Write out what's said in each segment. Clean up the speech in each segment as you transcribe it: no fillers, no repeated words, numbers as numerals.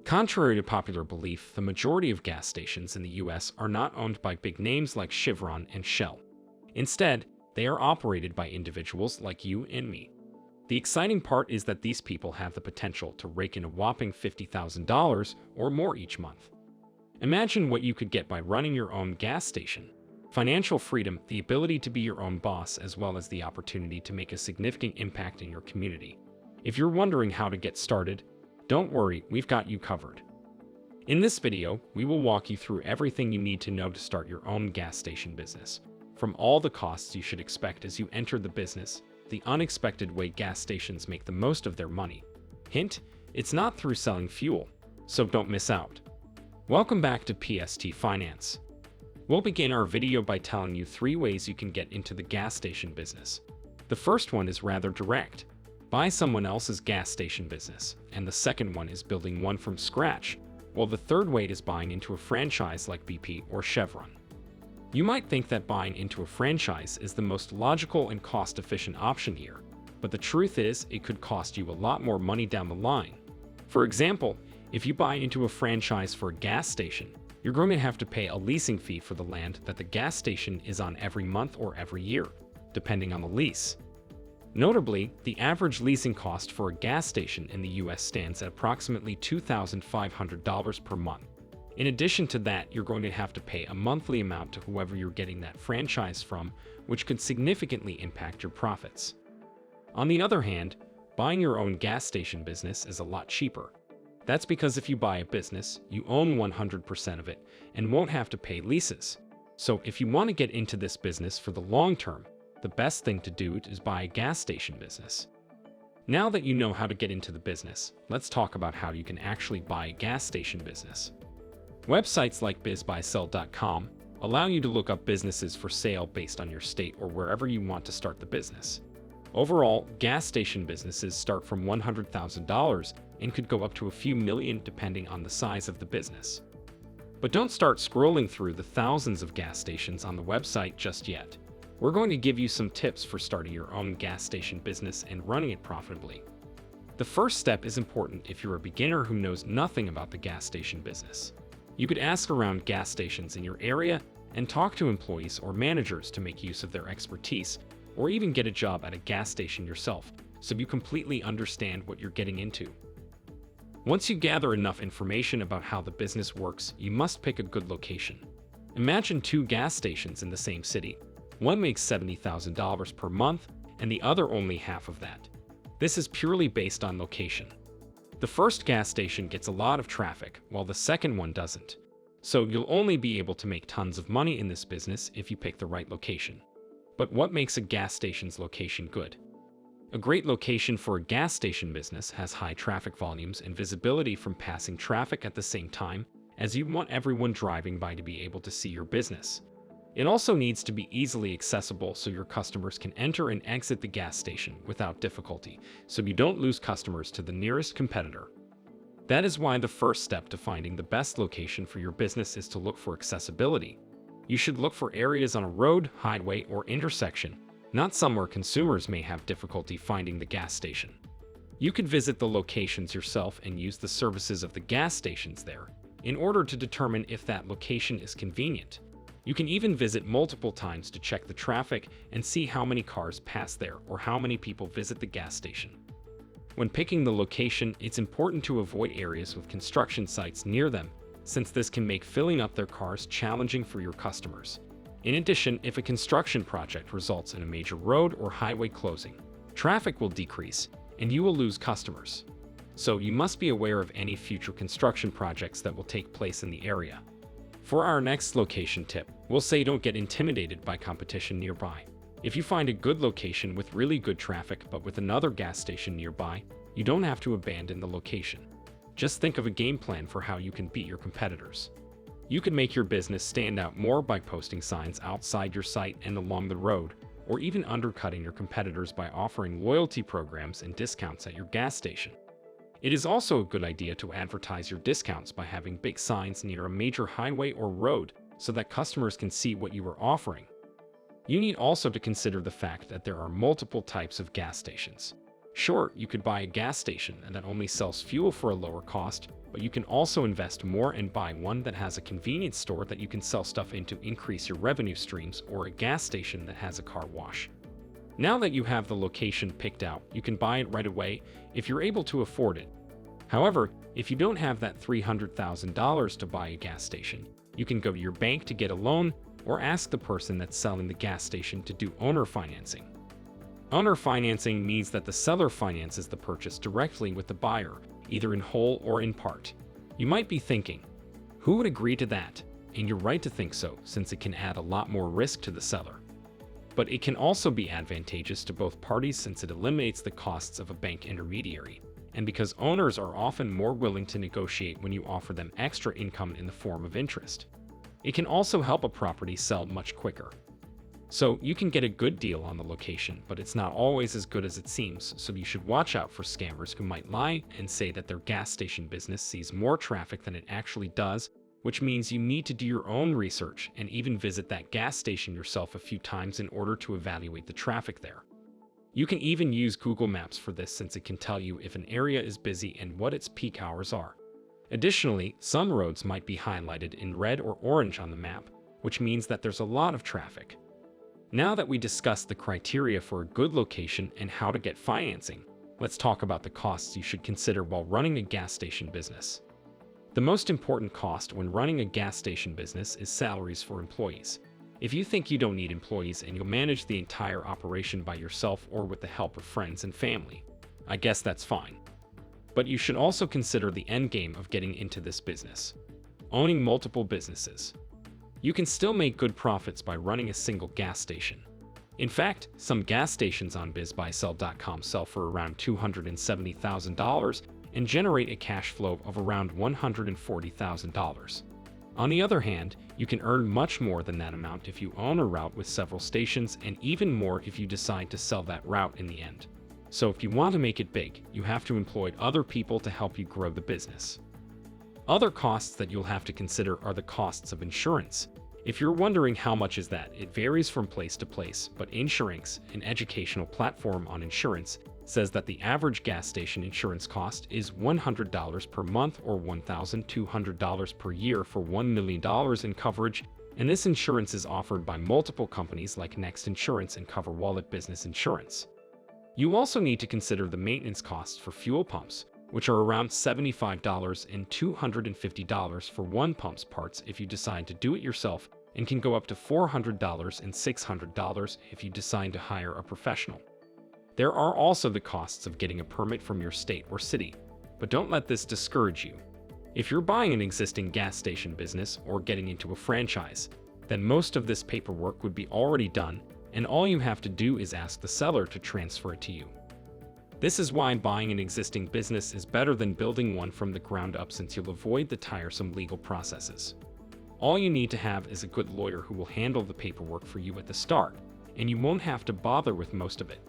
Contrary to popular belief, the majority of gas stations in the US are not owned by big names like Chevron and Shell. Instead, they are operated by individuals like you and me. The exciting part is that these people have the potential to rake in a whopping $50,000 or more each month. Imagine what you could get by running your own gas station. Financial freedom, the ability to be your own boss, as well as the opportunity to make a significant impact in your community. If you're wondering how to get started, don't worry, we've got you covered. In this video, we will walk you through everything you need to know to start your own gas station business. From all the costs you should expect as you enter the business, the unexpected way gas stations make the most of their money. Hint, it's not through selling fuel, so don't miss out. Welcome back to PST Finance. We'll begin our video by telling you 3 ways you can get into the gas station business. The first one is rather direct. Buy someone else's gas station business, and the second one is building one from scratch, while the third way is buying into a franchise like BP or Chevron. You might think that buying into a franchise is the most logical and cost-efficient option here, but the truth is it could cost you a lot more money down the line. For example, if you buy into a franchise for a gas station, you're going to have to pay a leasing fee for the land that the gas station is on every month or every year, depending on the lease. Notably, the average leasing cost for a gas station in the US stands at approximately $2,500 per month. In addition to that, you're going to have to pay a monthly amount to whoever you're getting that franchise from, which could significantly impact your profits. On the other hand, buying your own gas station business is a lot cheaper. That's because if you buy a business, you own 100% of it and won't have to pay leases. So if you want to get into this business for the long term, the best thing to do is buy a gas station business. Now that you know how to get into the business, let's talk about how you can actually buy a gas station business. Websites like bizbuysell.com allow you to look up businesses for sale based on your state or wherever you want to start the business. Overall, gas station businesses start from $100,000 and could go up to a few million depending on the size of the business. But don't start scrolling through the thousands of gas stations on the website just yet. We're going to give you some tips for starting your own gas station business and running it profitably. The first step is important if you're a beginner who knows nothing about the gas station business. You could ask around gas stations in your area and talk to employees or managers to make use of their expertise, or even get a job at a gas station yourself so you completely understand what you're getting into. Once you gather enough information about how the business works, you must pick a good location. Imagine 2 gas stations in the same city. One makes $70,000 per month, and the other only half of that. This is purely based on location. The first gas station gets a lot of traffic, while the second one doesn't. So you'll only be able to make tons of money in this business if you pick the right location. But what makes a gas station's location good? A great location for a gas station business has high traffic volumes and visibility from passing traffic at the same time, as you want everyone driving by to be able to see your business. It also needs to be easily accessible so your customers can enter and exit the gas station without difficulty, so you don't lose customers to the nearest competitor. That is why the first step to finding the best location for your business is to look for accessibility. You should look for areas on a road, highway, or intersection, not somewhere consumers may have difficulty finding the gas station. You could visit the locations yourself and use the services of the gas stations there in order to determine if that location is convenient. You can even visit multiple times to check the traffic and see how many cars pass there or how many people visit the gas station. When picking the location, it's important to avoid areas with construction sites near them, since this can make filling up their cars challenging for your customers. In addition, if a construction project results in a major road or highway closing, traffic will decrease and you will lose customers. So you must be aware of any future construction projects that will take place in the area. For our next location tip, we'll say don't get intimidated by competition nearby. If you find a good location with really good traffic but with another gas station nearby, you don't have to abandon the location. Just think of a game plan for how you can beat your competitors. You can make your business stand out more by posting signs outside your site and along the road, or even undercutting your competitors by offering loyalty programs and discounts at your gas station. It is also a good idea to advertise your discounts by having big signs near a major highway or road so that customers can see what you are offering. You need also to consider the fact that there are multiple types of gas stations. Sure, you could buy a gas station that only sells fuel for a lower cost, but you can also invest more and buy one that has a convenience store that you can sell stuff in to increase your revenue streams, or a gas station that has a car wash. Now that you have the location picked out, you can buy it right away if you're able to afford it. However, if you don't have that $300,000 to buy a gas station, you can go to your bank to get a loan or ask the person that's selling the gas station to do owner financing. Owner financing means that the seller finances the purchase directly with the buyer, either in whole or in part. You might be thinking, who would agree to that? And you're right to think so, since it can add a lot more risk to the seller. But it can also be advantageous to both parties since it eliminates the costs of a bank intermediary, and because owners are often more willing to negotiate when you offer them extra income in the form of interest. It can also help a property sell much quicker. So you can get a good deal on the location, but it's not always as good as it seems, so you should watch out for scammers who might lie and say that their gas station business sees more traffic than it actually does, which means you need to do your own research and even visit that gas station yourself a few times in order to evaluate the traffic there. You can even use Google Maps for this since it can tell you if an area is busy and what its peak hours are. Additionally, some roads might be highlighted in red or orange on the map, which means that there's a lot of traffic. Now that we discussed the criteria for a good location and how to get financing, let's talk about the costs you should consider while running a gas station business. The most important cost when running a gas station business is salaries for employees. If you think you don't need employees and you'll manage the entire operation by yourself or with the help of friends and family, I guess that's fine. But you should also consider the end game of getting into this business: owning multiple businesses. You can still make good profits by running a single gas station. In fact, some gas stations on bizbuysell.com sell for around $270,000 and generate a cash flow of around $140,000. On the other hand, you can earn much more than that amount if you own a route with several stations, and even more if you decide to sell that route in the end. So if you want to make it big, you have to employ other people to help you grow the business. Other costs that you'll have to consider are the costs of insurance. If you're wondering how much is that, it varies from place to place, but Insurance, an educational platform on insurance, says that the average gas station insurance cost is $100 per month or $1,200 per year for $1 million in coverage, and this insurance is offered by multiple companies like Next Insurance and CoverWallet Business Insurance. You also need to consider the maintenance costs for fuel pumps, which are around $75 and $250 for one pump's parts if you decide to do it yourself, and can go up to $400 and $600 if you decide to hire a professional. There are also the costs of getting a permit from your state or city, but don't let this discourage you. If you're buying an existing gas station business or getting into a franchise, then most of this paperwork would be already done, and all you have to do is ask the seller to transfer it to you. This is why buying an existing business is better than building one from the ground up, since you'll avoid the tiresome legal processes. All you need to have is a good lawyer who will handle the paperwork for you at the start, and you won't have to bother with most of it.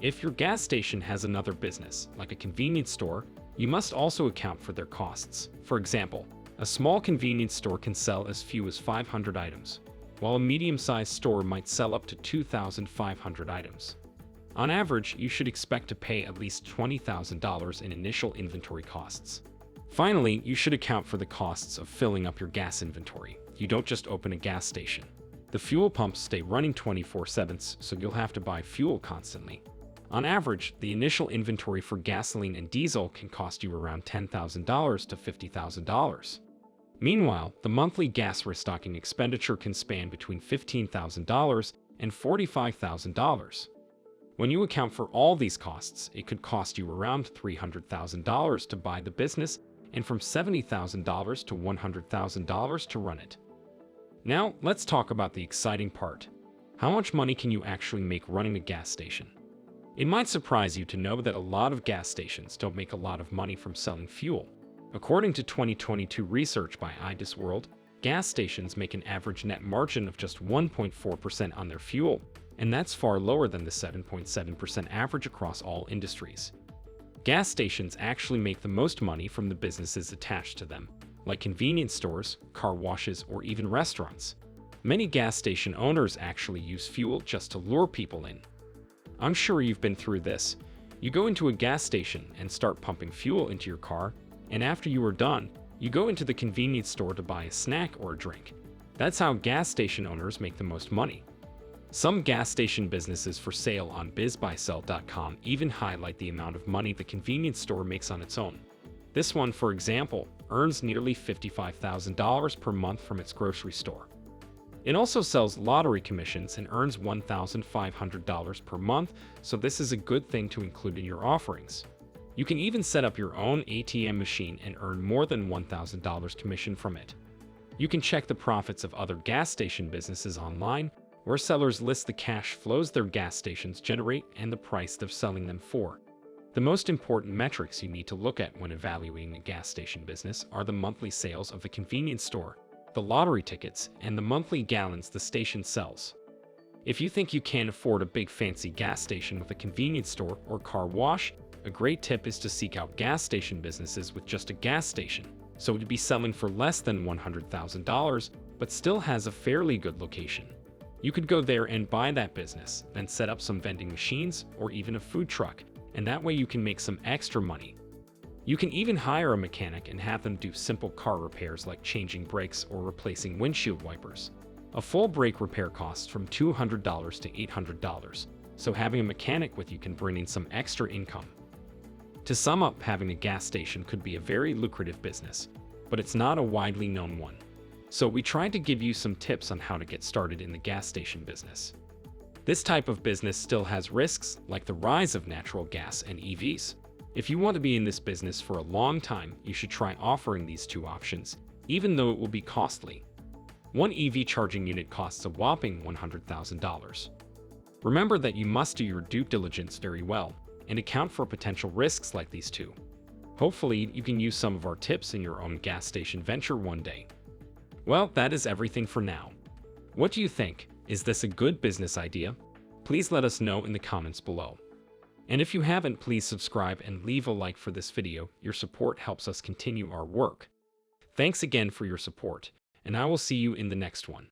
If your gas station has another business, like a convenience store, you must also account for their costs. For example, a small convenience store can sell as few as 500 items, while a medium-sized store might sell up to 2,500 items. On average, you should expect to pay at least $20,000 in initial inventory costs. Finally, you should account for the costs of filling up your gas inventory. You don't just open a gas station. The fuel pumps stay running 24/7, so you'll have to buy fuel constantly. On average, the initial inventory for gasoline and diesel can cost you around $10,000 to $50,000. Meanwhile, the monthly gas restocking expenditure can span between $15,000 and $45,000. When you account for all these costs, it could cost you around $300,000 to buy the business and from $70,000 to $100,000 to run it. Now, let's talk about the exciting part. How much money can you actually make running a gas station? It might surprise you to know that a lot of gas stations don't make a lot of money from selling fuel. According to 2022 research by IDisWorld, gas stations make an average net margin of just 1.4% on their fuel, and that's far lower than the 7.7% average across all industries. Gas stations actually make the most money from the businesses attached to them, like convenience stores, car washes, or even restaurants. Many gas station owners actually use fuel just to lure people in. I'm sure you've been through this. You go into a gas station and start pumping fuel into your car, and after you are done, you go into the convenience store to buy a snack or a drink. That's how gas station owners make the most money. Some gas station businesses for sale on bizbuysell.com even highlight the amount of money the convenience store makes on its own. This one, for example, earns nearly $55,000 per month from its grocery store. It also sells lottery commissions and earns $1,500 per month, so this is a good thing to include in your offerings. You can even set up your own ATM machine and earn more than $1,000 commission from it. You can check the profits of other gas station businesses online, where sellers list the cash flows their gas stations generate and the price they're selling them for. The most important metrics you need to look at when evaluating a gas station business are the monthly sales of the convenience store, the lottery tickets, and the monthly gallons the station sells. If you think you can't afford a big fancy gas station with a convenience store or car wash, a great tip is to seek out gas station businesses with just a gas station, so it would be selling for less than $100,000, but still has a fairly good location. You could go there and buy that business, then set up some vending machines or even a food truck, and that way you can make some extra money. You can even hire a mechanic and have them do simple car repairs like changing brakes or replacing windshield wipers. A full brake repair costs from $200 to $800, so having a mechanic with you can bring in some extra income. To sum up, having a gas station could be a very lucrative business, but it's not a widely known one. So we tried to give you some tips on how to get started in the gas station business. This type of business still has risks, like the rise of natural gas and EVs. If you want to be in this business for a long time, you should try offering these two options, even though it will be costly. One EV charging unit costs a whopping $100,000. Remember that you must do your due diligence very well and account for potential risks like these two. Hopefully, you can use some of our tips in your own gas station venture one day. Well, that is everything for now. What do you think? Is this a good business idea? Please let us know in the comments below. And if you haven't, please subscribe and leave a like for this video. Your support helps us continue our work. Thanks again for your support, and I will see you in the next one.